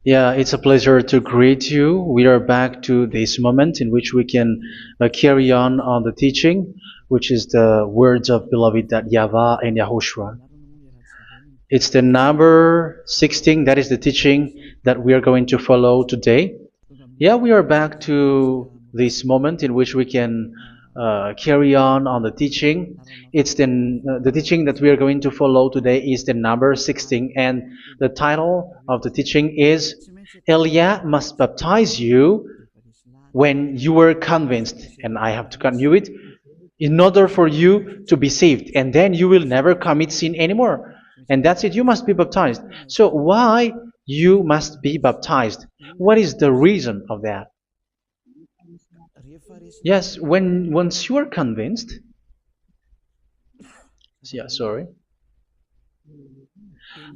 Yeah, it's a pleasure to greet you. We are back to this moment in which we can carry on the teaching, which is the words of beloved that YAHVAH and YAHOSHUA. It's the number 16, that is the teaching that we are going to follow today. Yeah, we are back to this moment in which we can carry on the teaching. It's the teaching that we are going to follow today is the number 16, and the title of the teaching is Elia must baptize you when you were convinced, and I have to continue it, in order for you to be saved, and then you will never commit sin anymore. And that's it, you must be baptized. So why you must be baptized? What is the reason of that? Yes, when once you are convinced, yeah, sorry,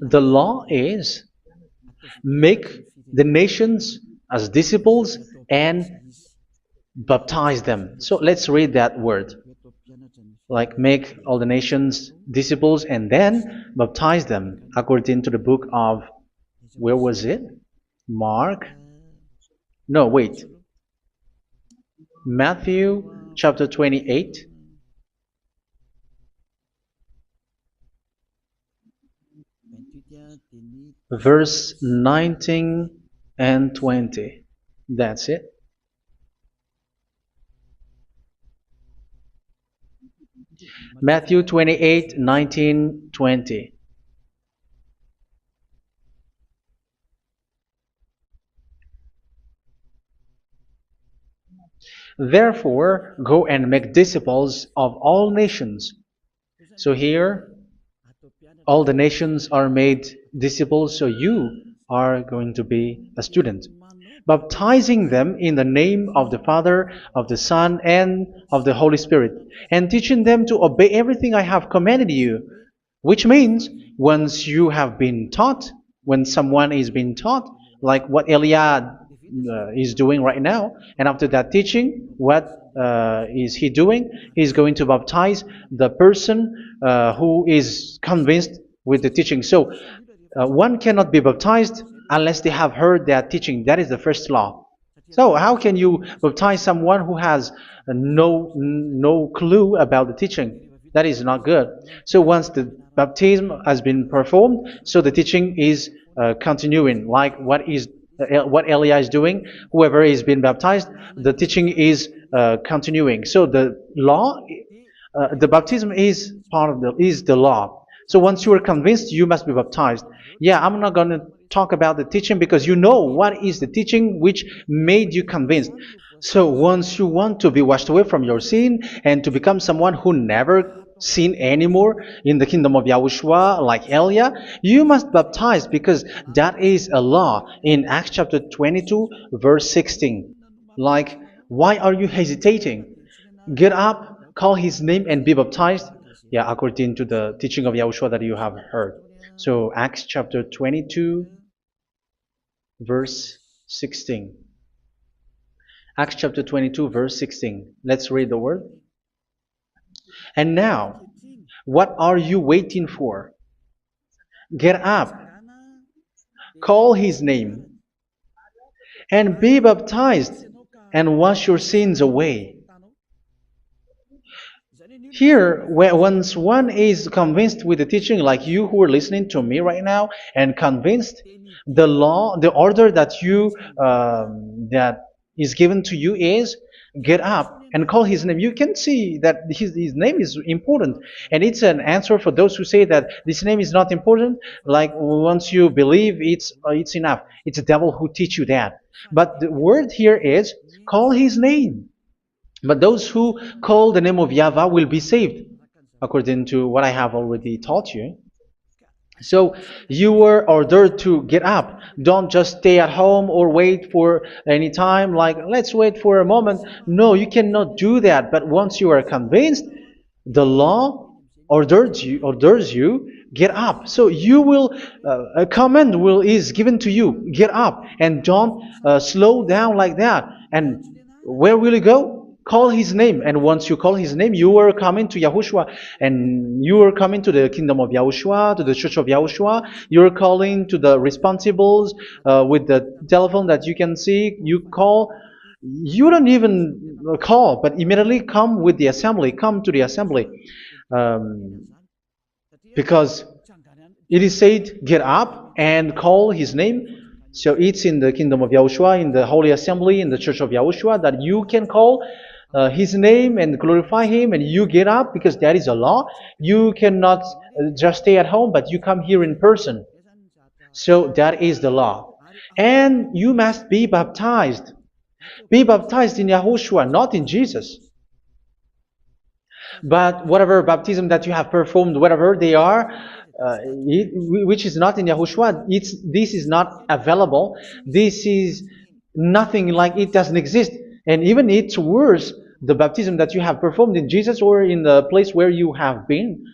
the law is make the nations as disciples and baptize them. So let's read that word. Like make all the nations disciples and then baptize them according to the book of, where was it? Mark? No, wait. Matthew chapter 28. Verse 19 and 20. That's it. Matthew 28, 19, 20. Therefore, go and make disciples of all nations. So here, all the nations are made disciples, so you are going to be a student. Baptizing them in the name of the Father, of the Son, and of the Holy Spirit, and teaching them to obey everything I have commanded you. Which means, once you have been taught, when someone is being taught, like what Elia is doing right now, and after that teaching, what is he doing? He's going to baptize the person who is convinced with the teaching. So one cannot be baptized unless they have heard that teaching. That is the first law. So how can you baptize someone who has no clue about the teaching? That is not good. So once the baptism has been performed, so the teaching is continuing, like what Elia is doing. Whoever is being baptized, the teaching is continuing. So the law, the baptism is part of the law. So once you are convinced, you must be baptized. Yeah, I'm not going to talk about the teaching because you know what is the teaching which made you convinced. So once you want to be washed away from your sin and to become someone who never sin anymore in the kingdom of Yahushua, like Elia, you must baptize because that is a law in Acts chapter 22, verse 16. Like, why are you hesitating? Get up, call his name, and be baptized. Yeah, according to the teaching of Yahushua that you have heard. So Acts chapter 22, verse 16. Acts chapter 22, verse 16. Let's read the word. And now, what are you waiting for? Get up, call his name, and be baptized, and wash your sins away. Here, once one is convinced with the teaching, like you who are listening to me right now, and convinced, the law, the order that that is given to you is get up and call his name. You can see that his name is important, and it's an answer for those who say that this name is not important. Like once you believe, it's enough. It's the devil who teach you that. But the word here is call his name. But those who call the name of YAHVAH will be saved, according to what I have already taught you. So you were ordered to get up. Don't just stay at home or wait for any time, like let's wait for a moment. No, you cannot do that. But once you are convinced, the law orders you get up. So you will a command is given to you, get up, and don't slow down like that. And where will you go? call his name, and once you call his name, you are coming to Yahushua, and you are coming to the kingdom of Yahushua, to the church of Yahushua. You are calling to the responsibles with the telephone that you can see. You call. You don't even call, but immediately come with the assembly. Come to the assembly, um, because it is said, "Get up and call his name." So it's in the kingdom of Yahushua, in the holy assembly, in the church of Yahushua, that you can call his name and glorify him, and you get up because that is a law. You cannot just stay at home, but you come here in person. So that is the law. And you must be baptized. Be baptized in Yahushua, not in Jesus. But whatever baptism that you have performed, whatever they are, which is not in Yahushua, this is not available. This is nothing, like it doesn't exist. And even it's worse, the baptism that you have performed in Jesus or in the place where you have been.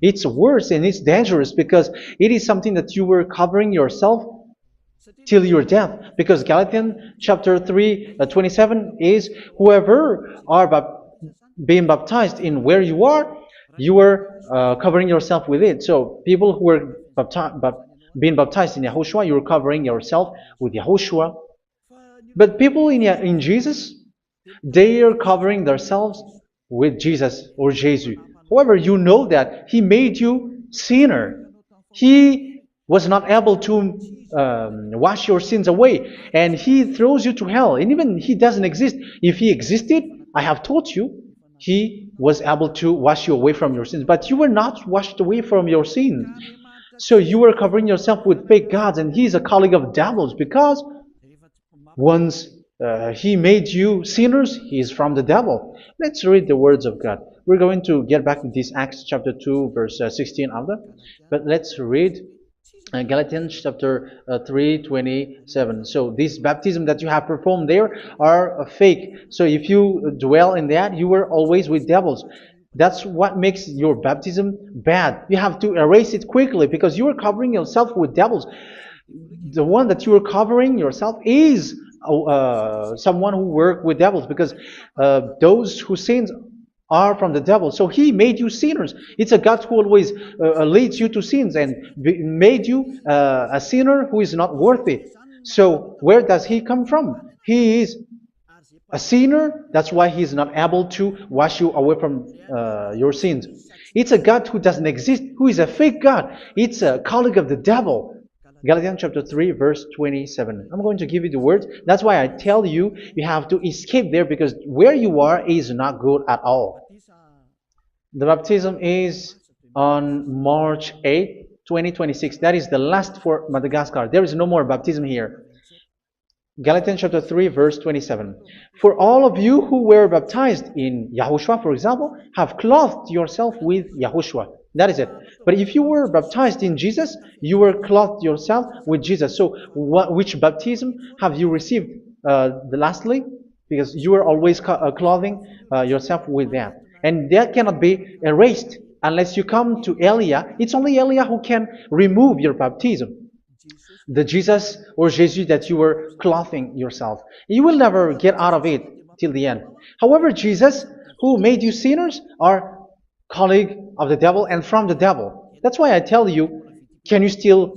It's worse and it's dangerous because it is something that you were covering yourself till your death. Because Galatians chapter 3, 27 is, whoever are being baptized in where you are covering yourself with it. So people who were being baptized in Yahushua, you're covering yourself with Yahushua. But people in Jesus, they are covering themselves with Jesus or Jesus. However, you know that he made you sinner. He was not able to wash your sins away, and he throws you to hell. And even he doesn't exist. If he existed, I have told you, he was able to wash you away from your sins. But you were not washed away from your sins. So you were covering yourself with fake gods, and he's a colleague of devils, because once he made you sinners, he is from the devil. Let's read the words of God. We're going to get back to this Acts chapter 2, verse 16 after. But let's read Galatians chapter 3, 27. So this baptism that you have performed there are fake. So if you dwell in that, you were always with devils. That's what makes your baptism bad. You have to erase it quickly because you are covering yourself with devils. The one that you are covering yourself is someone who worked with devils, because those who sins are from the devil. So he made you sinners. It's a God who always leads you to sins and made you a sinner who is not worthy. So where does he come from? He is a sinner. That's why he is not able to wash you away from your sins. It's a God who doesn't exist, who is a fake God. It's a colleague of the devil. Galatians chapter 3, verse 27. I'm going to give you the words. That's why I tell you, you have to escape there, because where you are is not good at all. The baptism is on March 8, 2026. That is the last for Madagascar. There is no more baptism here. Galatians chapter 3, verse 27. For all of you who were baptized in Yahushua, for example, have clothed yourself with Yahushua. That is it. But if you were baptized in Jesus, you were clothed yourself with Jesus. So which baptism have you received lastly? Because you are always clothing yourself with that. And that cannot be erased unless you come to Elia. It's only Elia who can remove your baptism. The Jesus or Jesus that you were clothing yourself. You will never get out of it till the end. However, Jesus, who made you sinners, are colleague of the devil and from the devil. That's why I tell you, can you still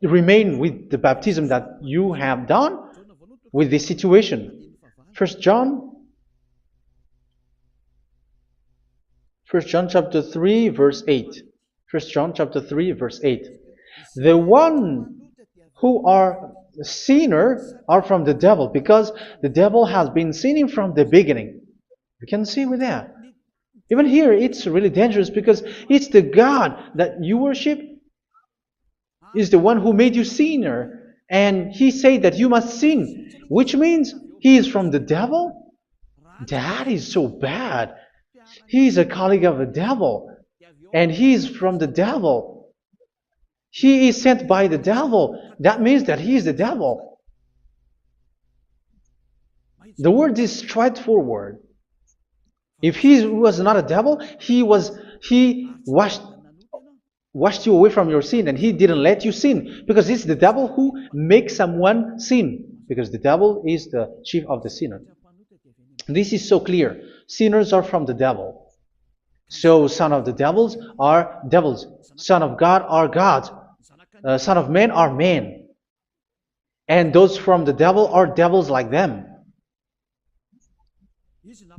remain with the baptism that you have done with this situation? First John chapter 3, verse 8. First John chapter 3, verse 8. The one who are sinner are from the devil, because the devil has been sinning from the beginning. You can see with that. Even here, it's really dangerous, because it's the God that you worship is the one who made you sinner, and he said that you must sin, which means he is from the devil. That is so bad. He is a colleague of the devil, and he is from the devil. He is sent by the devil. That means that he is the devil. The word is straightforward. If he was not a devil, he washed you away from your sin, and he didn't let you sin, because it's the devil who makes someone sin, because the devil is the chief of the sinner. This is so clear. Sinners are from the devil. So son of the devils are devils. Son of God are gods. Son of men are men. And those from the devil are devils like them.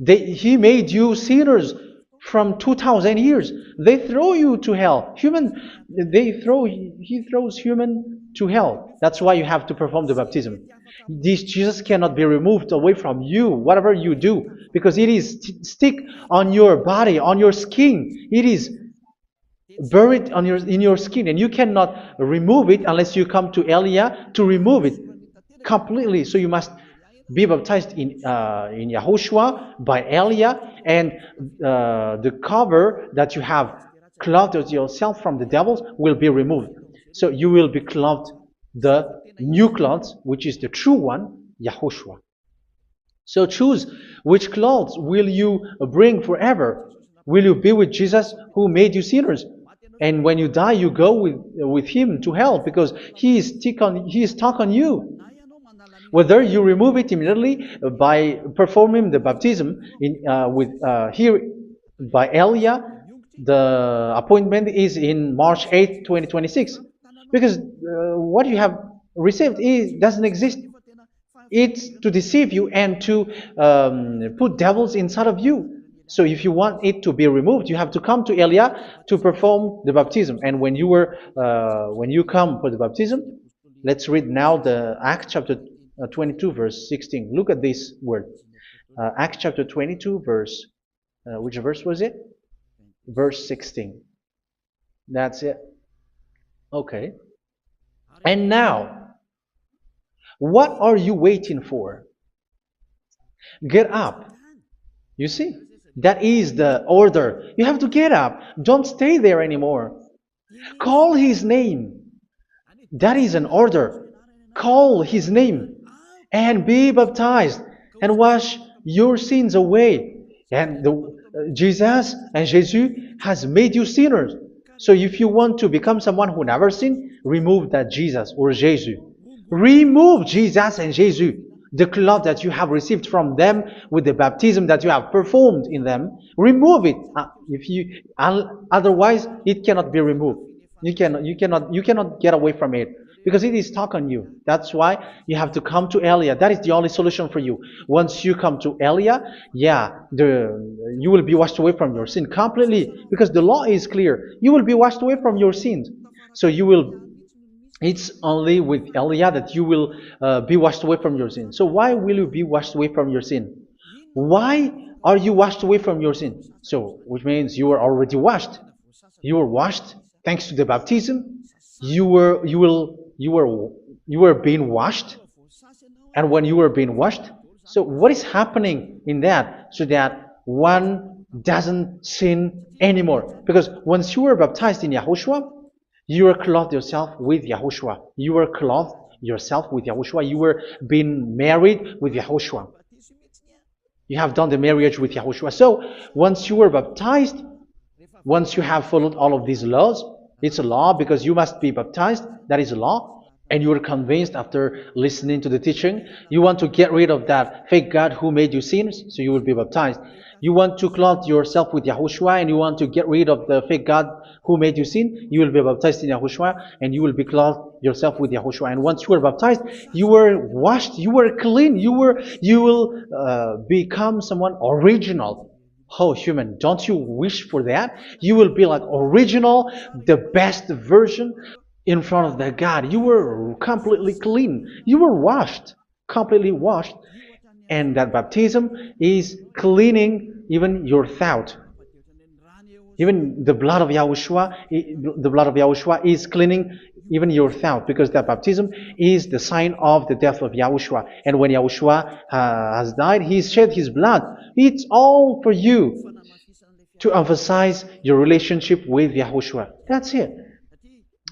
He made you sinners from 2,000 years. They throw you to hell. He throws human to hell. That's why you have to perform the baptism. This Jesus cannot be removed away from you, whatever you do, because it is stick on your body, on your skin. It is buried in your skin, and you cannot remove it unless you come to Elia to remove it completely. So you must be baptized in YAHOSHUA by Elia, and the cover that you have clothed yourself from the devils will be removed. So you will be clothed the new clothes, which is the true one, YAHOSHUA. So choose which clothes will you bring forever. Will you be with Jesus who made you sinners? And when you die, you go with him to hell because he is stuck on you. Whether you remove it immediately by performing the baptism here by Elia, the appointment is in March 8, 2026. Because what you have received doesn't exist. It's to deceive you and to put devils inside of you. So if you want it to be removed, you have to come to Elia to perform the baptism. And when you come for the baptism, let's read now the Acts chapter 22 verse 16. Look at this word. Acts chapter 22 verse, which verse was it? Verse 16. That's it. Okay. And now, what are you waiting for? Get up. You see, that is the order. You have to get up. Don't stay there anymore. Call his name. That is an order. Call his name and be baptized and wash your sins away. And Jesus has made you sinners. So if you want to become someone who never sinned, remove that Jesus or Jesus. Remove Jesus and Jesus, the cloth that you have received from them with the baptism that you have performed in them. Remove it. Otherwise, it cannot be removed. You cannot get away from it because it is stuck on you. That's why you have to come to Elia. That is the only solution for you. Once you come to Elia, you will be washed away from your sin completely because the law is clear. You will be washed away from your sins. So it's only with Elia that you will be washed away from your sin. So why will you be washed away from your sin? Why are you washed away from your sin? So, which means you are already washed. You were washed thanks to the baptism. You were being washed, and when you were being washed, so what is happening in that? So that one doesn't sin anymore. Because once you were baptized in YAHOSHUA, you were clothed yourself with YAHOSHUA. You were clothed yourself with YAHOSHUA. You were being married with YAHOSHUA. You have done the marriage with YAHOSHUA. So once you were baptized, once you have followed all of these laws, it's a law because you must be baptized. That is a law. And you are convinced after listening to the teaching, you want to get rid of that fake God who made you sinners, so you will be baptized. You want to clothe yourself with YAHOSHUA and you want to get rid of the fake God who made you sin, you will be baptized in YAHOSHUA and you will be clothed yourself with YAHOSHUA. And once you are baptized, you were washed, you were clean, you will become someone original. Oh, human, don't you wish for that? You will be like original, the best version in front of that God. You were completely clean. You were washed, completely washed. And that baptism is cleaning even your thought. Even the blood of YAHOSHUA is cleaning even your thought, because that baptism is the sign of the death of YAHOSHUA. And when YAHOSHUA has died, he shed his blood. It's all for you to emphasize your relationship with YAHOSHUA. That's it.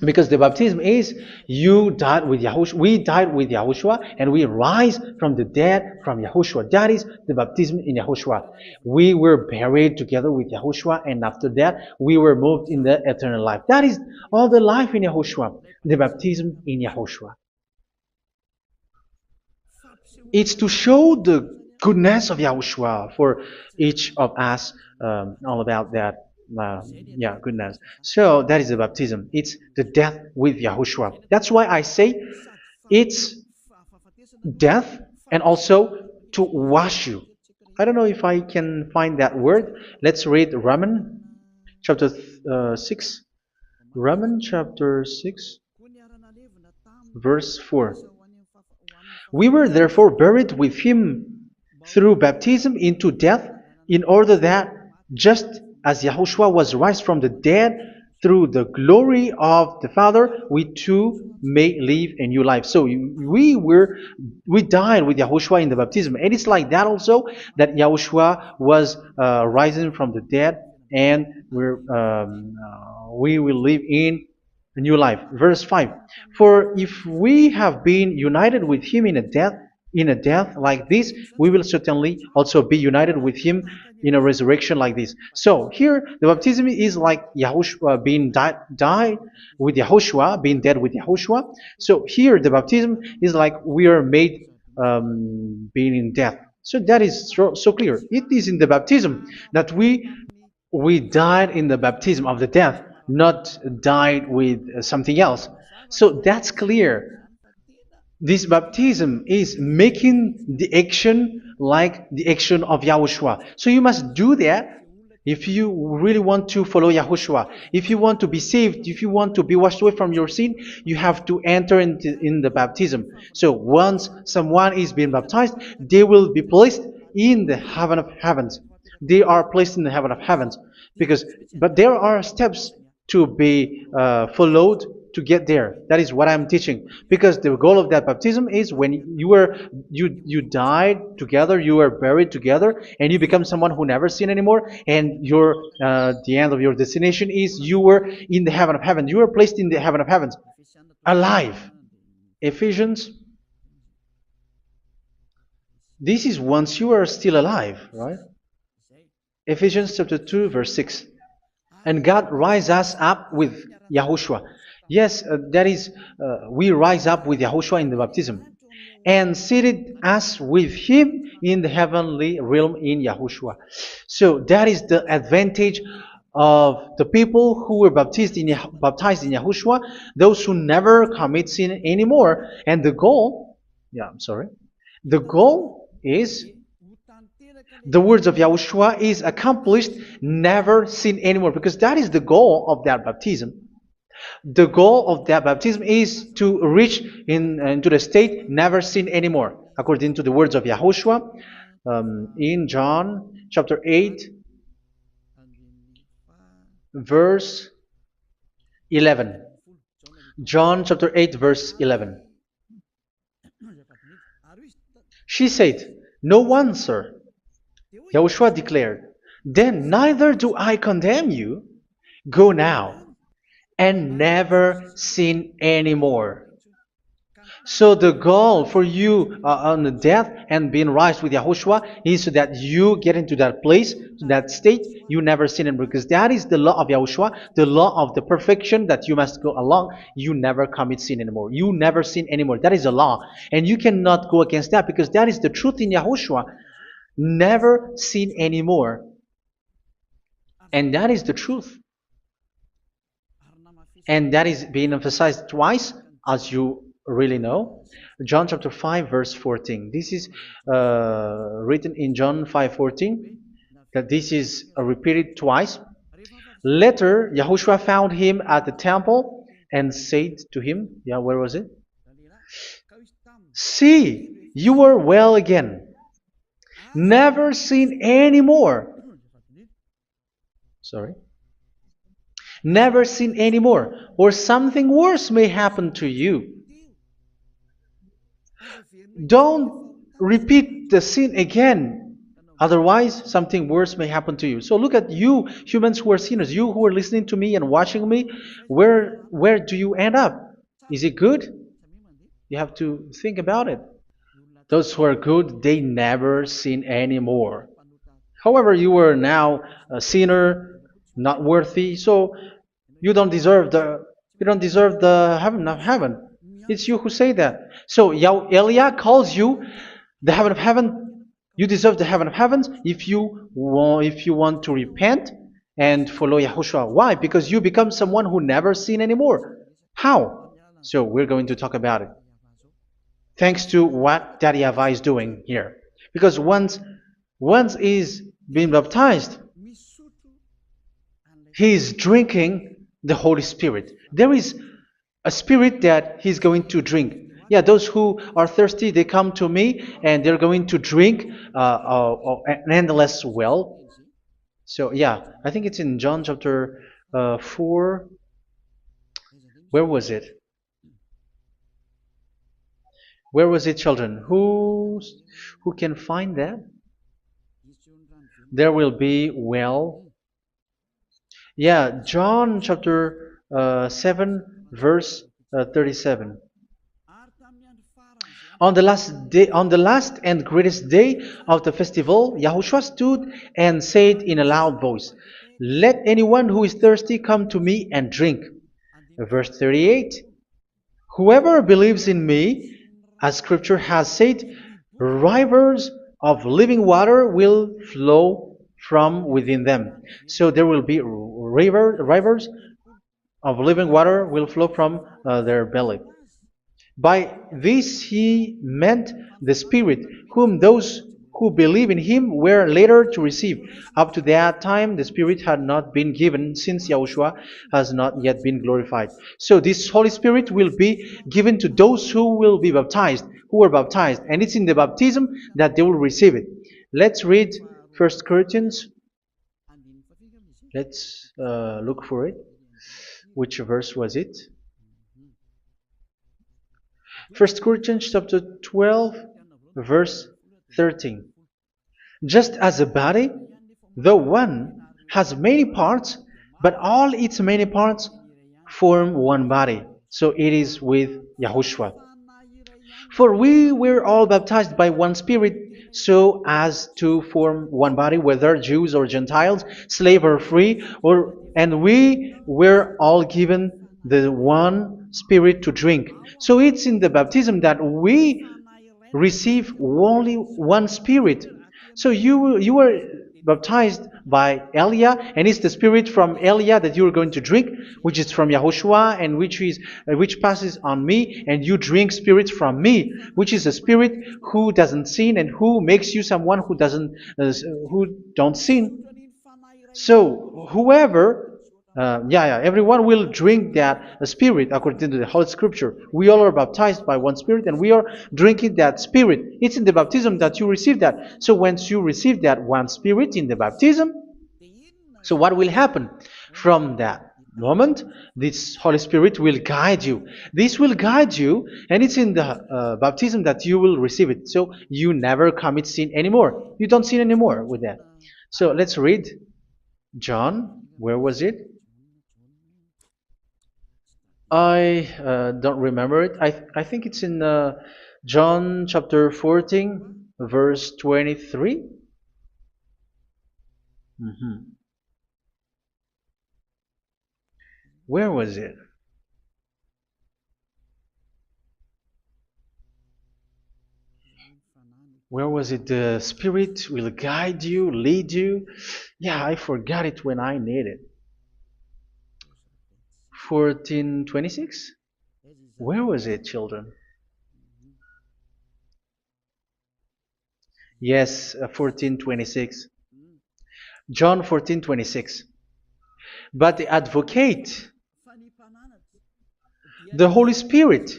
Because the baptism is you died with YAHOSHUA, we died with YAHOSHUA, and we rise from the dead from YAHOSHUA. That is the baptism in YAHOSHUA. We were buried together with YAHOSHUA, and after that we were moved in the eternal life. That is all the life in YAHOSHUA, the baptism in YAHOSHUA. It's to show the goodness of Yahushua for each of us, all about that. Yeah, goodness. So that is the baptism. It's the death with Yahushua. That's why I say it's death and also to wash you. I don't know if I can find that word. Let's read Roman chapter 6. Roman chapter 6, verse 4. We were therefore buried with him through baptism into death, in order that, just as Yahushua was raised from the dead through the glory of the Father, we too may live a new life. So we died with Yahushua in the baptism, and it's like that also that Yahushua was rising from the dead, and we will live in a new life. Verse 5. For if we have been united with him in a death like this, we will certainly also be united with him in a resurrection like this. So here the baptism is like Yahushua being died with Yahushua, being dead with Yahushua. So here the baptism is like we are made being in death. So that is so clear. It is in the baptism that we died in the baptism of the death, not died with something else. So that's clear. This baptism is making the action like the action of Yahushua. So you must do that if you really want to follow Yahushua. If you want to be saved, if you want to be washed away from your sin, you have to enter in the baptism. So once someone is being baptized, they will be placed in the heaven of heavens. They are placed in the heaven of heavens but there are steps to be followed to get there. That is what I'm teaching. Because the goal of that baptism is when you died together, you were buried together, and you become someone who never sin anymore. And the end of your destination is you were in the heaven of heaven. You were placed in the heaven of heavens, alive. Ephesians. This is once you are still alive, right? Ephesians chapter 2, verse 6. And God rise us up with Yahushua. Yes, that is, we rise up with Yahushua in the baptism. And seated us with him in the heavenly realm in Yahushua. So that is the advantage of the people who were baptized in Yahushua, those who never commit sin anymore. And the goal is the words of Yahushua is accomplished, never sin anymore, because that is the goal of that baptism. The goal of that baptism is to reach into the state never sin anymore, according to the words of Yahushua in John chapter 8, verse 11. John chapter 8, verse 11. She said, "No one, sir." Yahushua declared, "Then neither do I condemn you. Go now and never sin anymore." So the goal for you on the death and being raised with Yahushua is so that you get into that place, to that state, you never sin anymore. Because that is the law of Yahushua, the law of the perfection that you must go along. You never commit sin anymore. You never sin anymore. That is a law. And you cannot go against that because that is the truth in Yahushua. Never sin anymore. And that is the truth. And that is being emphasized twice, as you really know. John chapter 5, verse 14. This is written in John 5:14. That this is repeated twice. Later, Yahushua found him at the temple and said to him, where was it? "See, you are well again. Never sin anymore." Sorry. Never sin anymore, or something worse may happen to you. Don't repeat the sin again. Otherwise, something worse may happen to you. So look at you, humans who are sinners, you who are listening to me and watching me. Where do you end up? Is it good? You have to think about it. Those who are good, they never sin anymore. However, you are now a sinner, not worthy, so you don't deserve the heaven of heaven. It's you who say that. So Eliah calls you the heaven of heaven You deserve the heaven of heavens if you want to repent and follow Yahushua. Why? Because you become someone who never sin anymore. How? So we're going to talk about it. Thanks to what Daddy YAHVAH is doing here. Because once he's been baptized, he is drinking the Holy Spirit. There is a spirit that he's going to drink. Yeah, those who are thirsty, they come to me and they're going to drink an endless well. So, yeah, I think it's in John chapter 4. Where was it? Where was it, children? Who can find that? There will be well. Yeah, John chapter 7, verse 37. On the last and greatest day of the festival, Yahushua stood and said in a loud voice, "Let anyone who is thirsty come to me and drink." Verse 38, "Whoever believes in me, as Scripture has said, rivers of living water will flow from within them." So there will be rivers of living water will flow from their belly. By this he meant the Spirit, whom those who believe in him were later to receive. Up to that time, the Spirit had not been given, since Yahushua has not yet been glorified. So this Holy Spirit will be given to those who will be baptized, who are baptized, and it's in the baptism that they will receive it. Let's read 1 Corinthians. Let's look for it. Which verse was it? 1 Corinthians chapter 12, verse 13. Just as a body, though one, has many parts, but all its many parts form one body. So it is with Yahushua. For we were all baptized by one Spirit, so as to form one body, whether Jews or Gentiles, slave or free, and we were all given the one Spirit to drink. So it's in the baptism that we receive only one Spirit. So you were baptized by Elia, and it's the Spirit from Elia that you are going to drink, which is from Yahushua, and which passes on me, and you drink Spirit from me, which is a Spirit who doesn't sin and who makes you someone who don't sin. So whoever everyone will drink that Spirit according to the Holy Scripture. We all are baptized by one Spirit, and we are drinking that Spirit. It's in the baptism that you receive that. So once you receive that one Spirit in the baptism, so what will happen? From that moment, this Holy Spirit will guide you. This will guide you, and it's in the baptism that you will receive it. So you never commit sin anymore. You don't sin anymore with that. So let's read John. Where was it? I don't remember it. I think it's in John chapter 14, verse 23. Mhm. Where was it? Where was it? The Spirit will guide you, lead you. Yeah, I forgot it when I need it. 14:26? Where was it, children? Yes, 14:26. John 14:26. But the advocate, the Holy Spirit,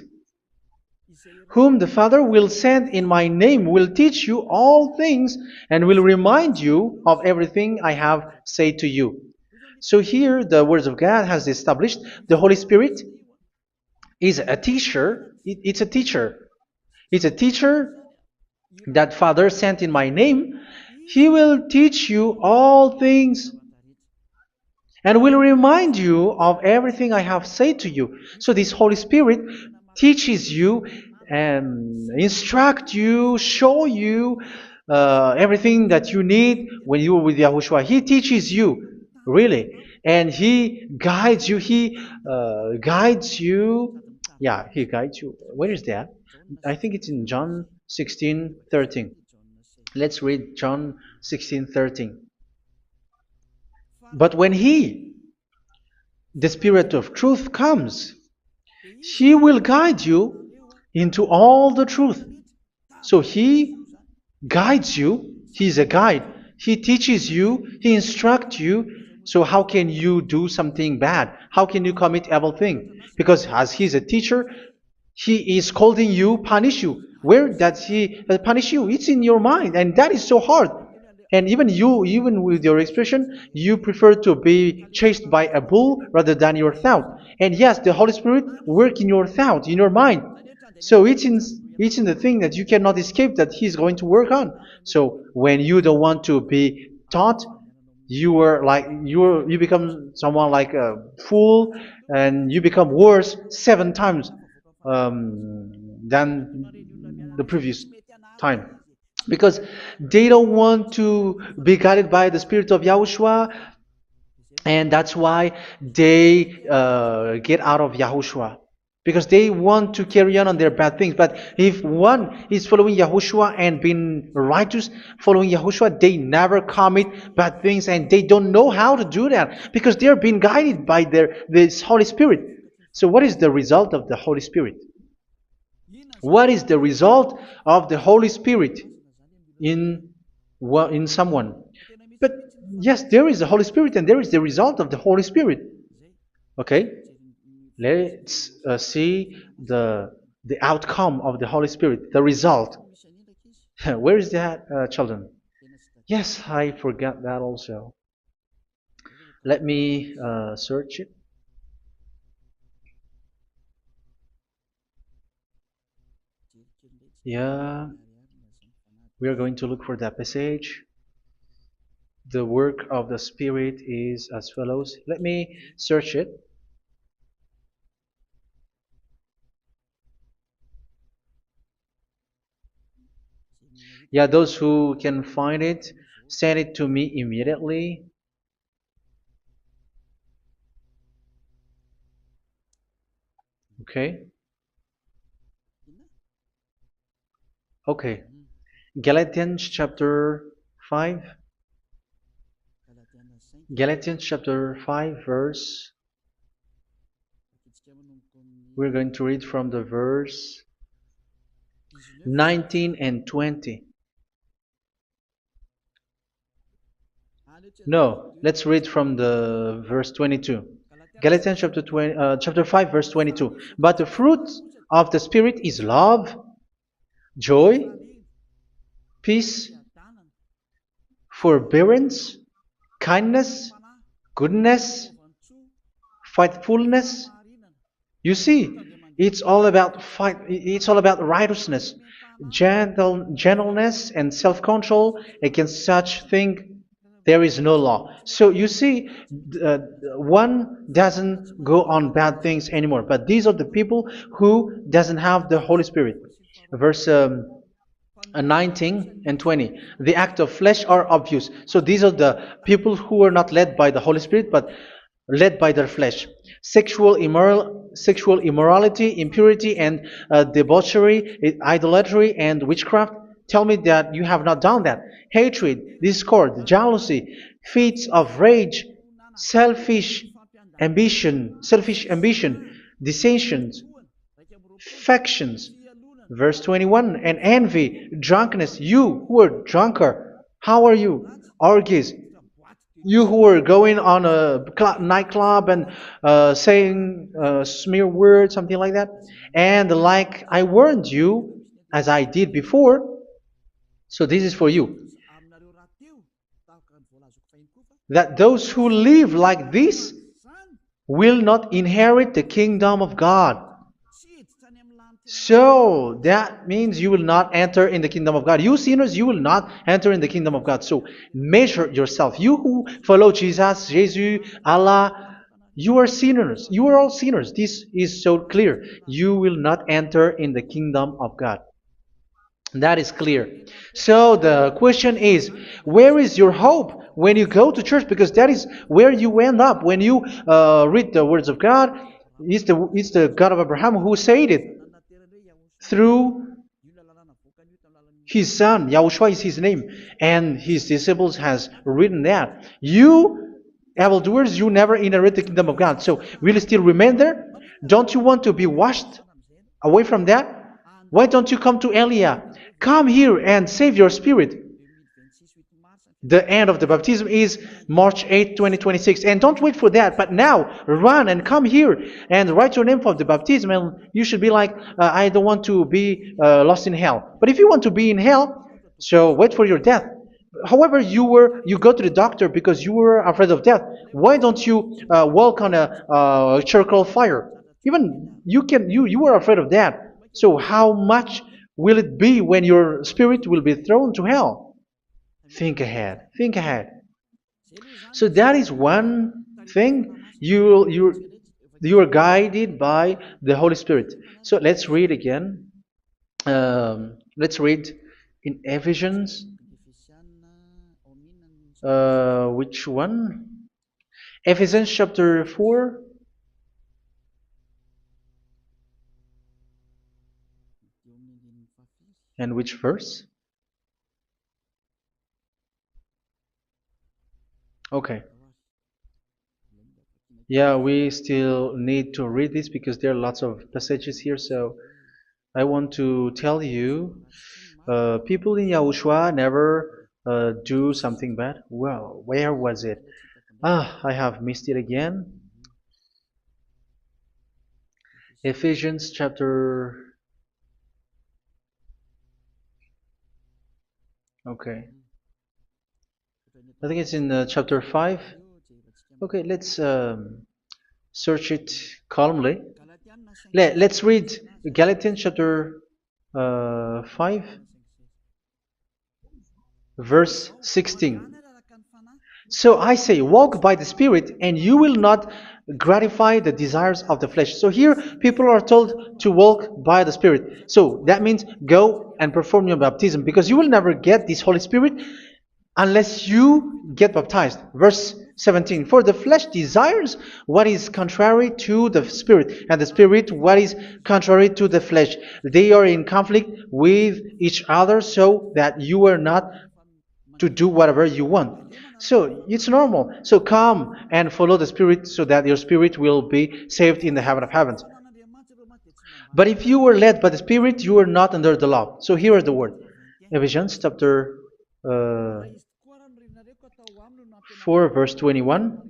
whom the Father will send in my name, will teach you all things and will remind you of everything I have said to you. So here the words of God has established the Holy Spirit is a teacher. It's a teacher. It's a teacher that Father sent in my name. He will teach you all things and will remind you of everything I have said to you. So this Holy Spirit teaches you and instruct you, show you everything that you need when you are with Yahushua. He teaches you, really, and He guides you. He guides you. Yeah, He guides you. Where is that? I think it's in John 16:13. Let's read John 16:13. But when He, the Spirit of truth, comes, He will guide you into all the truth. So He guides you. He's a guide. He teaches you. He instructs you. So how can you do something bad? How can you commit evil thing? Because as He's a teacher, He is scolding you, punish you. Where does He punish you? It's in your mind, and that is so hard. And even you, even with your expression, you prefer to be chased by a bull rather than your thought. And yes, the Holy Spirit work in your thought, in your mind. So it's in the thing that you cannot escape that He's going to work on. So when you don't want to be taught, you become someone like a fool, and you become worse 7 times than the previous time, because they don't want to be guided by the Spirit of Yahushua, and that's why they get out of Yahushua, because they want to carry on their bad things. But if one is following Yahushua and being righteous, following Yahushua, they never commit bad things, and they don't know how to do that because they are being guided by this Holy Spirit. So what is the result of the Holy Spirit? What is the result of the Holy Spirit in in someone? But yes, there is the Holy Spirit, and there is the result of the Holy Spirit. Okay, let's see the outcome of the Holy Spirit, the result. Where is that, children? Yes, I forgot that also. Let me search it. Yeah, we are going to look for that passage. The work of the Spirit is as follows. Let me search it. Yeah, those who can find it, send it to me immediately. Okay. Okay. Galatians chapter 5. Galatians chapter 5 verse. We're going to read from the verse 19 and 20. No, let's read from the verse 22. Galatians chapter 5 verse 22. But the fruit of the Spirit is love, joy, peace, forbearance, kindness, goodness, faithfulness. You see, it's all about righteousness, gentleness, and self-control. Against such thing there is no law. So you see, uh, one doesn't go on bad things anymore. But these are the people who doesn't have the Holy Spirit. Verse 19 and 20. The act of flesh are obvious. So these are the people who are not led by the Holy Spirit, but led by their flesh. Sexual immorality, impurity, and debauchery, idolatry, and witchcraft. Tell me that you have not done that. Hatred, discord, jealousy, fits of rage, selfish ambition, dissensions, factions. Verse 21, and envy, drunkenness. You who are drunkard, how are you? Orgies. You who are going on a nightclub and saying smear words, something like that. And like I warned you, as I did before, so this is for you, that those who live like this will not inherit the kingdom of God. So that means you will not enter in the kingdom of God. You sinners, you will not enter in the kingdom of God. So measure yourself. You who follow Jesus, Allah, you are sinners. You are all sinners. This is so clear. You will not enter in the kingdom of God. That is clear. So the question is, where is your hope when you go to church? Because that is where you end up when you read the words of God. It's the God of Abraham who said it through His son, Yahushua is his name, and his disciples has written that. You evildoers, you never inherit the kingdom of God. So will you still remain there? Don't you want to be washed away from that? Why don't you come to Elia? Come here and save your spirit. The end of the baptism is March 8, 2026. And don't wait for that, but now run and come here and write your name for the baptism. And you should be like, I don't want to be lost in hell. But if you want to be in hell, so wait for your death. However, you go to the doctor because you were afraid of death. Why don't you walk on a charcoal fire? Even you were afraid of that. So how much will it be when your spirit will be thrown to hell? Think ahead. Think ahead. So that is one thing. You are guided by the Holy Spirit. So let's read again. Let's read in Ephesians. Which one? Ephesians chapter 4. And which verse? Okay. Yeah, we still need to read this because there are lots of passages here. So I want to tell you, people in Yahushua never do something bad. Well, where was it? I have missed it again. Ephesians chapter. Okay. I think it's in chapter 5. Okay, let's search it calmly. Let's read Galatians chapter 5, verse 16. So I say, walk by the Spirit, and you will not gratify the desires of the flesh. So here, people are told to walk by the Spirit. So that means go and perform your baptism, because you will never get this Holy Spirit unless you get baptized. Verse 17. For the flesh desires what is contrary to the Spirit, and the Spirit what is contrary to the flesh. They are in conflict with each other, so that you are not to do whatever you want. So it's normal. So come and follow the Spirit so that your spirit will be saved in the heaven of heavens. But if you were led by the Spirit, you are not under the law. So here is the word. Ephesians chapter 4 verse 21.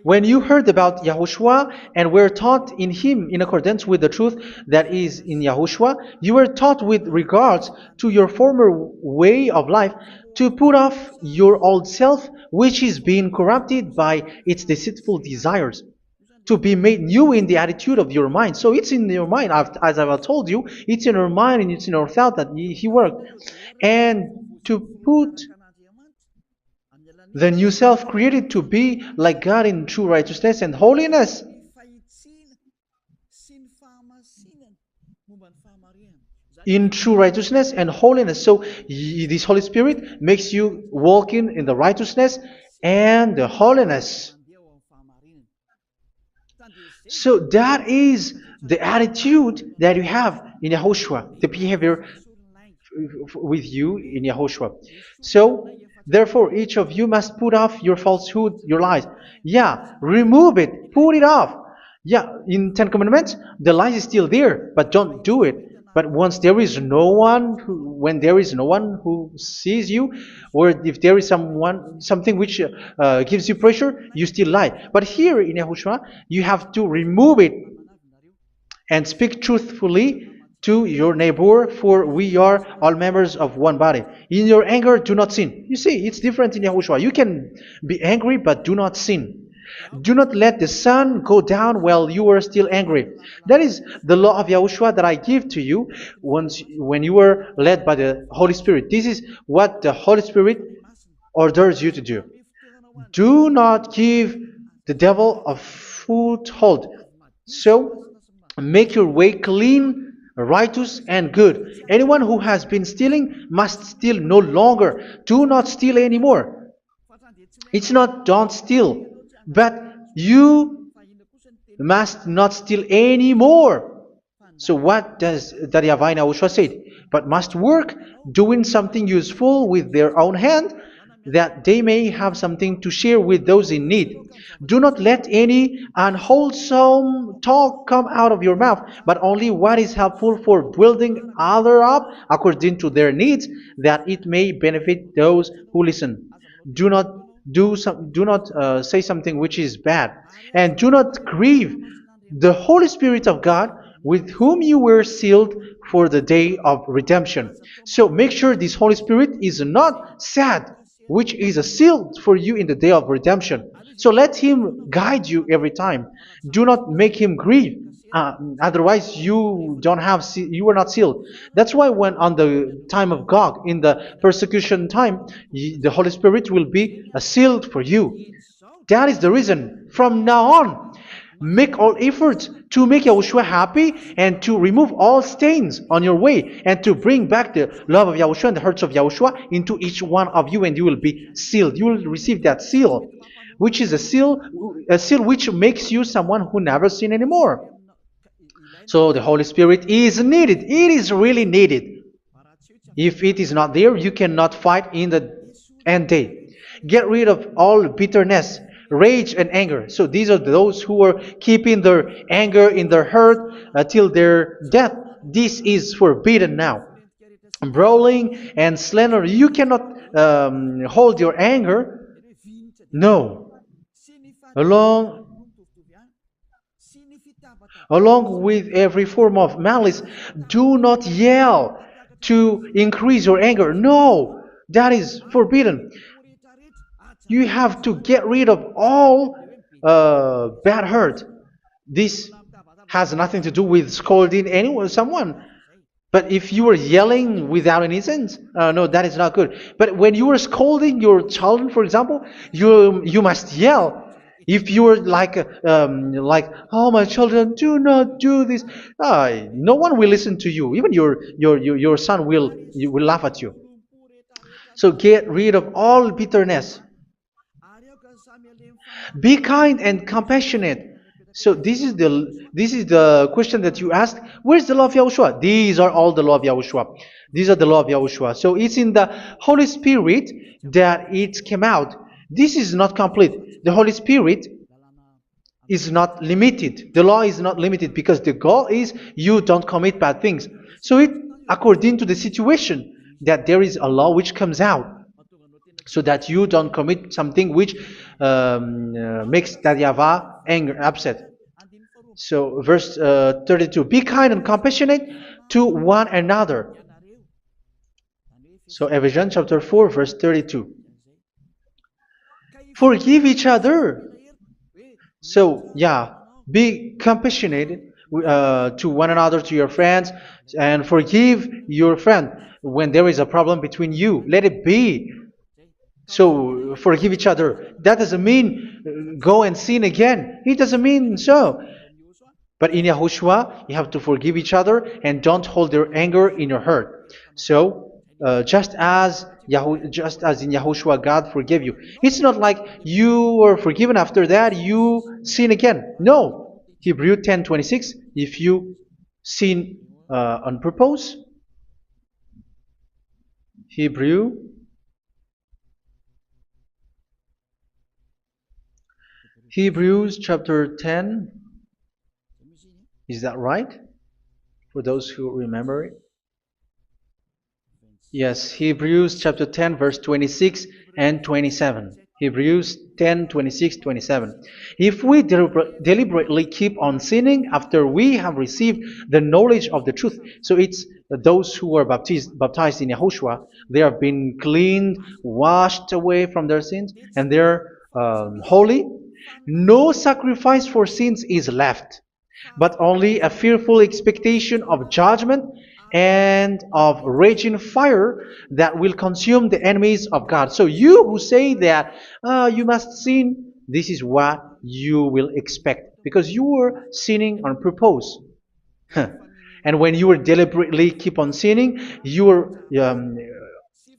When you heard about Yahushua and were taught in him in accordance with the truth that is in Yahushua, you were taught with regards to your former way of life to put off your old self, which is being corrupted by its deceitful desires, to be made new in the attitude of your mind. So it's in your mind, as I've told you, it's in your mind and it's in your thought that he worked. And to put the new self created to be like God in true righteousness and holiness. In true righteousness and holiness. So this Holy Spirit makes you walk in the righteousness and the holiness. So that is the attitude that you have in Yahushua, the behavior with you in Yahushua. So therefore, each of you must put off your falsehood, your lies. Yeah, remove it, put it off. Yeah, in Ten Commandments, the lies is still there, but don't do it. But once there is no one, when there is no one who sees you, or if there is something which gives you pressure, you still lie. But here in Yahushua, you have to remove it and speak truthfully to your neighbor, for we are all members of one body. In your anger, do not sin. You see, it's different in Yahushua. You can be angry, but do not sin. Do not let the sun go down while you are still angry. That is the law of Yahushua that I give to you when you were led by the Holy Spirit. This is what the Holy Spirit orders you to do. Do not give the devil a foothold. So, make your way clean, righteous, and good. Anyone who has been stealing must steal no longer. Do not steal anymore. It's not don't steal, but you must not steal anymore. So what does the YAHVAH YAHOSHUA say? But must work doing something useful with their own hand, that they may have something to share with those in need. Do not let any unwholesome talk come out of your mouth, but only what is helpful for building other up according to their needs, that it may benefit those who listen. Do not do not say something which is bad, and do not grieve the Holy Spirit of God, with whom you were sealed for the day of redemption. So make sure this Holy Spirit is not sad, which is a seal for you in the day of redemption. So let Him guide you every time. Do not make Him grieve. Otherwise, you were not sealed. That's why when on the time of God, in the persecution time, the Holy Spirit will be a sealed for you. That is the reason. From now on, make all efforts to make Yahushua happy and to remove all stains on your way and to bring back the love of Yahushua and the hearts of Yahushua into each one of you, and you will be sealed. You will receive that seal, which is a seal which makes you someone who never sin anymore. So the Holy Spirit is needed. It is really needed. If it is not there, you cannot fight in the end day. Get rid of all bitterness, rage, and anger. So these are those who are keeping their anger in their heart till their death. This is forbidden now. Brawling and slander. You cannot hold your anger. No. Along Along with every form of malice, do not yell to increase your anger. No, that is forbidden. You have to get rid of all bad hurt. This has nothing to do with scolding anyone, someone. But if you are yelling without any sense, no, that is not good. But when you are scolding your children, for example, you must yell. If you are like, oh my children, do not do this, no one will listen to you. Even your son will laugh at you. So get rid of all bitterness. Be kind and compassionate. So this is the question that you asked. Where's the law of Yahushua? These are all the law of Yahushua. These are the law of Yahushua. So it's in the Holy Spirit that it came out. This is not complete. The Holy Spirit is not limited. The law is not limited because the goal is you don't commit bad things. So it according to the situation that there is a law which comes out, so that you don't commit something which makes that YAHVAH anger, upset. So verse 32, be kind and compassionate to one another. So Ephesians chapter 4 verse 32. Forgive each other. So yeah, be compassionate to one another, to your friends, and forgive your friend when there is a problem between you. Let it be. So forgive each other. That doesn't mean go and sin again. It doesn't mean so. But in Yahushua, you have to forgive each other and don't hold your anger in your heart. So just as in Yahushua, God forgave you. It's not like you were forgiven after that you sin again. No. Hebrew 10:26. If you sin on purpose, Hebrews chapter 10. Is that right? For those who remember it? Yes, Hebrews chapter 10 verse 26 and 27. Hebrews 10, 26, 27. If we deliberately keep on sinning after we have received the knowledge of the truth, so it's those who are baptized in Yahushua, they have been cleaned, washed away from their sins, and they're holy. No sacrifice for sins is left, but only a fearful expectation of judgment and of raging fire that will consume the enemies of God. So you who say that you must sin, this is what you will expect, because you were sinning on purpose. And when you were deliberately keep on sinning, your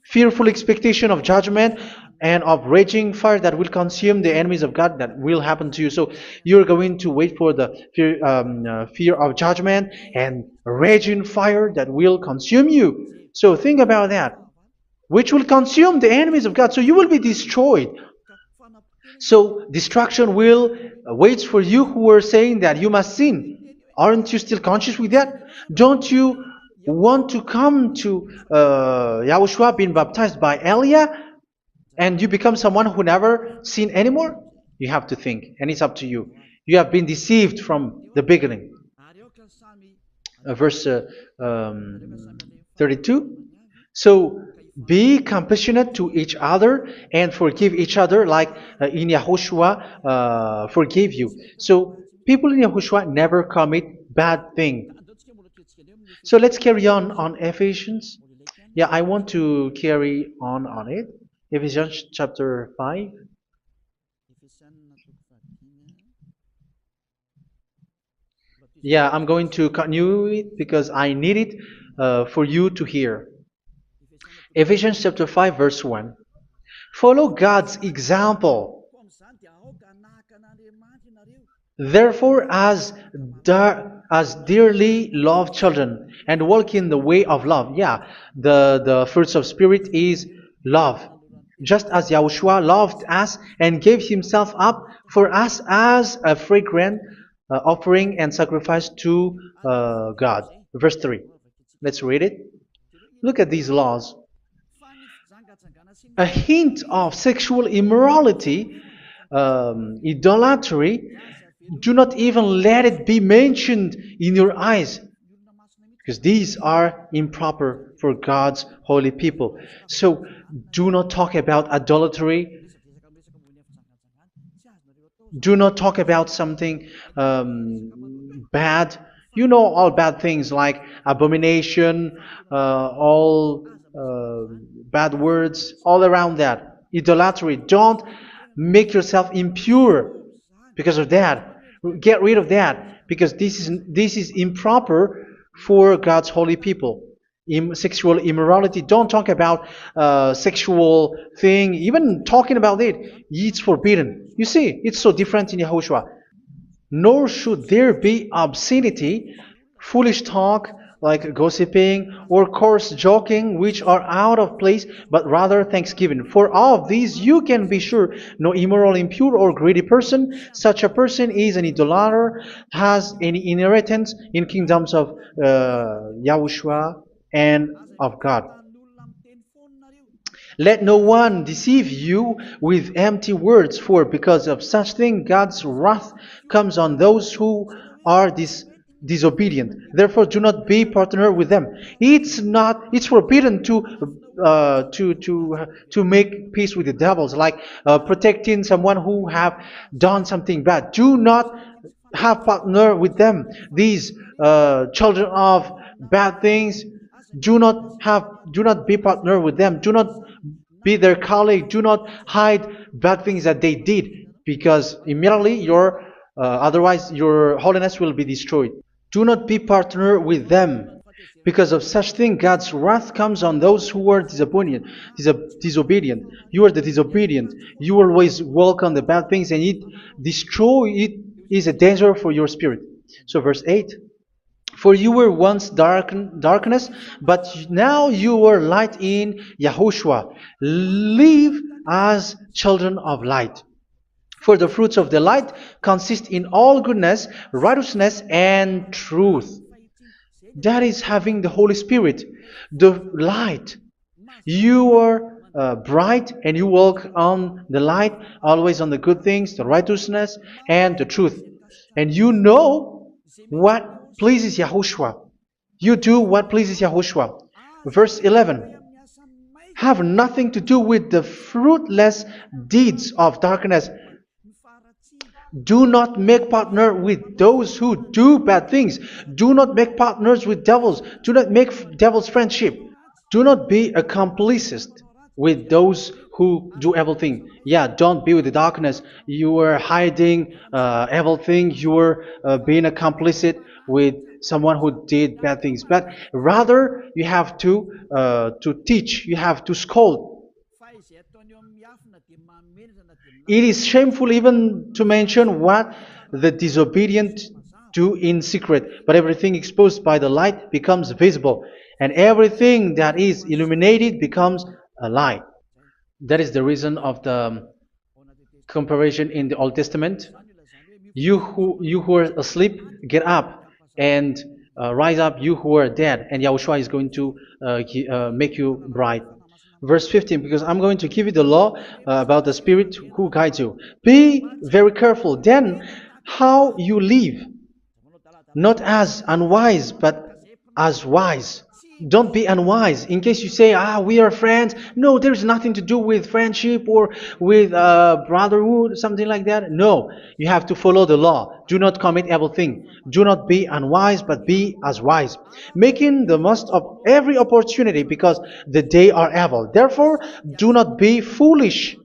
fearful expectation of judgment and of raging fire that will consume the enemies of God that will happen to you. So you're going to wait for the fear of judgment and raging fire that will consume you. So think about that, which will consume the enemies of God. So you will be destroyed. So destruction will wait for you who are saying that you must sin. Aren't you still conscious with that? Don't you want to come to Yahushua being baptized by Elia and you become someone who never sin anymore? You have to think, and it's up to you. You have been deceived from the beginning. Verse 32. So be compassionate to each other and forgive each other like in Yahushua forgave you. So people in Yahushua never commit bad thing. So let's carry on Ephesians. Yeah, I want to carry on it. Ephesians chapter 5. Yeah, I'm going to continue it because I need it for you to hear. Ephesians chapter 5 verse 1. Follow God's example. Therefore, as dearly loved children, and walk in the way of love. Yeah, the fruits of spirit is love. Just as Yahushua loved us and gave himself up for us as a fragrant offering and sacrifice to God. Verse 3. Let's read it. Look at these laws. A hint of sexual immorality, idolatry, do not even let it be mentioned in your eyes, because these are improper for God's holy people. So do not talk about idolatry. Do not talk about something bad. You know all bad things like abomination, all bad words, all around that. Idolatry. Don't make yourself impure because of that. Get rid of that because this is improper for God's holy people. Sexual immorality. Don't talk about sexual thing. Even talking about it, it's forbidden. You see, it's so different in Yahushua. Nor should there be obscenity, foolish talk like gossiping or coarse joking, which are out of place, but rather thanksgiving. For all of these you can be sure: no immoral, impure, or greedy person, such a person is an idolater, has any inheritance in kingdoms of Yahushua and of God. Let no one deceive you with empty words, for because of such thing God's wrath comes on those who are disobedient. Therefore, do not be partner with them. It's forbidden to make peace with the devils, like protecting someone who have done something bad. Do not have partner with them. These children of bad things, do not be partner with them. Do not be their colleague. Do not hide bad things that they did, because immediately otherwise your holiness will be destroyed. Do not be partner with them. Because of such thing, God's wrath comes on those who are disobedient. You are the disobedient. You always walk on the bad things, and it is a danger for your spirit. So verse 8. For you were once darkness, but now you are light in Yahushua. Live as children of light. For the fruits of the light consist in all goodness, righteousness, and truth. That is having the Holy Spirit, the light. You are bright and you walk on the light, always on the good things, the righteousness, and the truth. And you know what pleases Yahushua. You do what pleases Yahushua. Verse 11. Have nothing to do with the fruitless deeds of darkness. Do not make partner with those who do bad things. Do not make partners with devils. Do not make devils friendship. Do not be a complicit with those who do evil thing. Yeah, don't be with the darkness. You are hiding evil thing. You are being a complicit with someone who did bad things. But rather, you have to teach. You have to scold. It is shameful even to mention what the disobedient do in secret, but everything exposed by the light becomes visible, and everything that is illuminated becomes a light. That is the reason of the comparison in the Old Testament. You who are asleep, get up and rise up, you who are dead, and Yahushua is going to make you bright. Verse 15, because I'm going to give you the law about the Spirit who guides you. Be very careful then how you live, not as unwise, but as wise. Don't be unwise. In case you say, we are friends. No, there's nothing to do with friendship or with brotherhood, something like that. No, you have to follow the law. Do not commit evil thing. Do not be unwise, but be as wise, making the most of every opportunity, because the day are evil. Therefore, do not be foolish,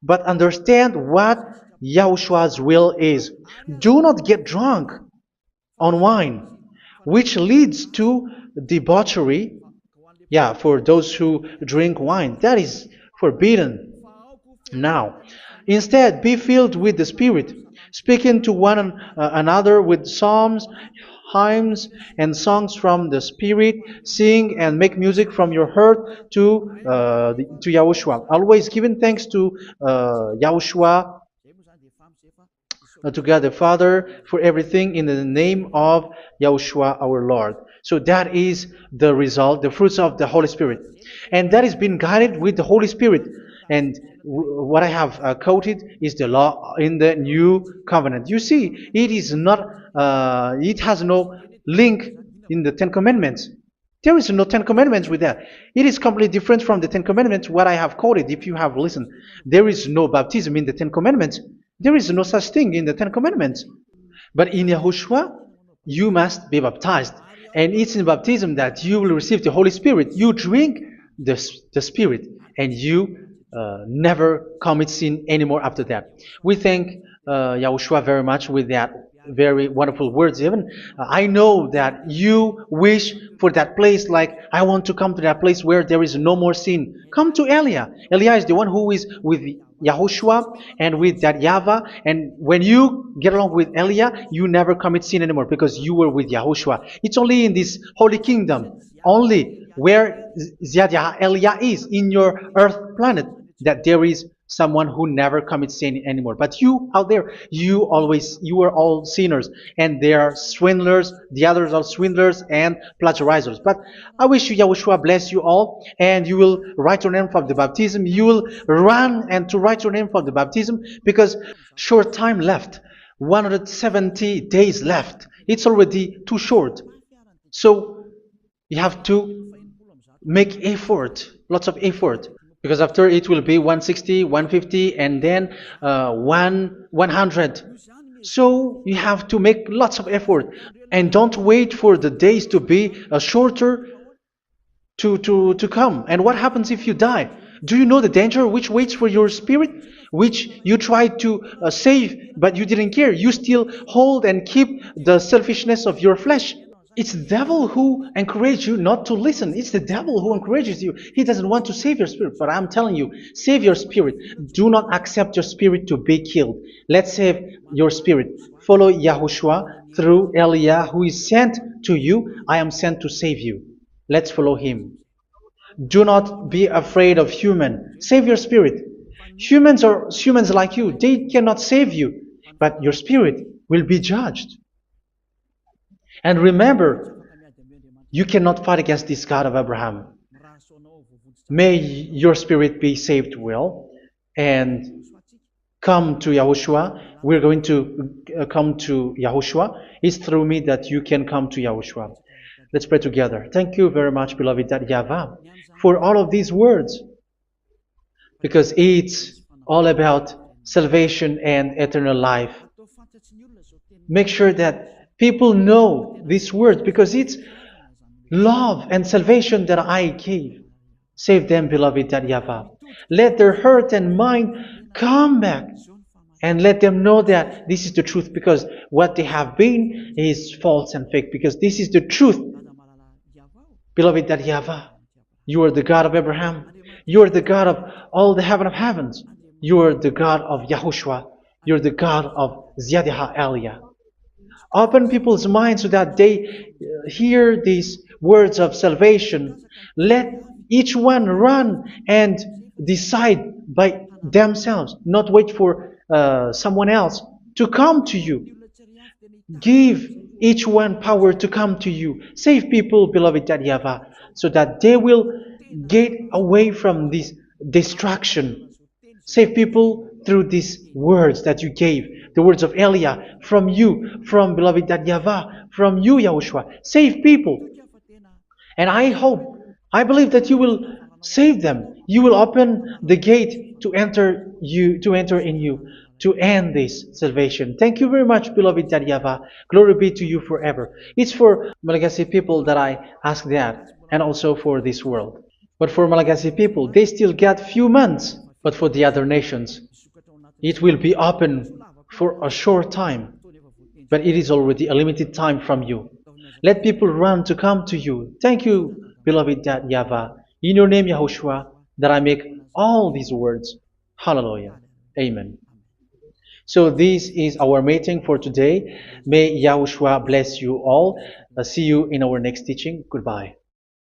but understand what Yahushua's will is. Do not get drunk on wine, which leads to debauchery. Yeah, for those who drink wine, that is forbidden now. Instead, be filled with the Spirit, speaking to one another with psalms, hymns, and songs from the Spirit. Sing and make music from your heart to Yahushua. Always giving thanks to Yahushua, to God the Father, for everything in the name of Yahushua our Lord. So that is the result, the fruits of the Holy Spirit. And that is being guided with the Holy Spirit. And what I have quoted is the law in the new covenant. You see, it is not, it has no link in the Ten Commandments. There is no Ten Commandments with that. It is completely different from the Ten Commandments, what I have quoted, if you have listened. There is no baptism in the Ten Commandments. There is no such thing in the Ten Commandments. But in Yahushua, you must be baptized. And it's in baptism that you will receive the Holy Spirit. You drink the Spirit, and you never commit sin anymore after that. We thank Yahushua very much with that very wonderful words. Even I know that you wish for that place, like I want to come to that place where there is no more sin. Come to Elia. Elia is the one who is with Yahushua and with that YAHVAH, and when you get along with Elia, you never commit sin anymore because you were with Yahushua. It's only in this holy kingdom, only where Ziad Elia is, in your earth planet, that there is someone who never commits sin anymore. But you out there, you are all sinners, and they are swindlers. The others are swindlers and plagiarizers. But I wish you, Yahushua, bless you all, and you will write your name for the baptism. You will run and to write your name for the baptism, because short time left, 170 days left. It's already too short. So you have to make effort, lots of effort, because after it will be 160, 150, and then 100. So you have to make lots of effort, and don't wait for the days to be shorter to come. And what happens if you die? Do you know the danger which waits for your spirit, which you tried to save, but you didn't care? You still hold and keep the selfishness of your flesh. It's the devil who encourages you not to listen. It's the devil who encourages you. He doesn't want to save your spirit. But I'm telling you, save your spirit. Do not accept your spirit to be killed. Let's save your spirit. Follow Yahushua through Elia, who is sent to you. I am sent to save you. Let's follow him. Do not be afraid of human. Save your spirit. Humans are humans like you. They cannot save you. But your spirit will be judged. And remember, you cannot fight against this God of Abraham. May your spirit be saved well and come to Yahushua. We're going to come to Yahushua. It's through me that you can come to Yahushua. Let's pray together. Thank you very much, beloved YAHVAH, for all of these words, because it's all about salvation and eternal life. Make sure that people know these words, because it's love and salvation that I gave. Save them, beloved YAHVAH. Let their heart and mind come back, and let them know that this is the truth, because what they have been is false and fake, because this is the truth. Beloved YAHVAH, you are the God of Abraham. You are the God of all the heaven of heavens. You're the God of Yahushua. You're the God of Ziyadiha Aliyah. Open people's minds so that they hear these words of salvation. Let each one run and decide by themselves, not wait for someone else to come to you. Give each one power to come to you. Save people, beloved YAHVAH, so that they will get away from this distraction. Save people through these words that you gave, the words of Elia, from you, from beloved YAHVAH, from you, Yahushua. Save people. And I hope, I believe that you will save them. You will open the gate to enter in you, to end this salvation. Thank you very much, beloved YAHVAH. Glory be to you forever. It's for Malagasy people that I ask that, and also for this world. But for Malagasy people, they still get few months. But for the other nations, it will be open for a short time. But it is already a limited time from you. Let people run to come to you. Thank you, beloved YAHVAH. In your name, Yahushua, that I make all these words. Hallelujah. Amen. So this is our meeting for today. May Yahushua bless you all. See you in our next teaching. Goodbye.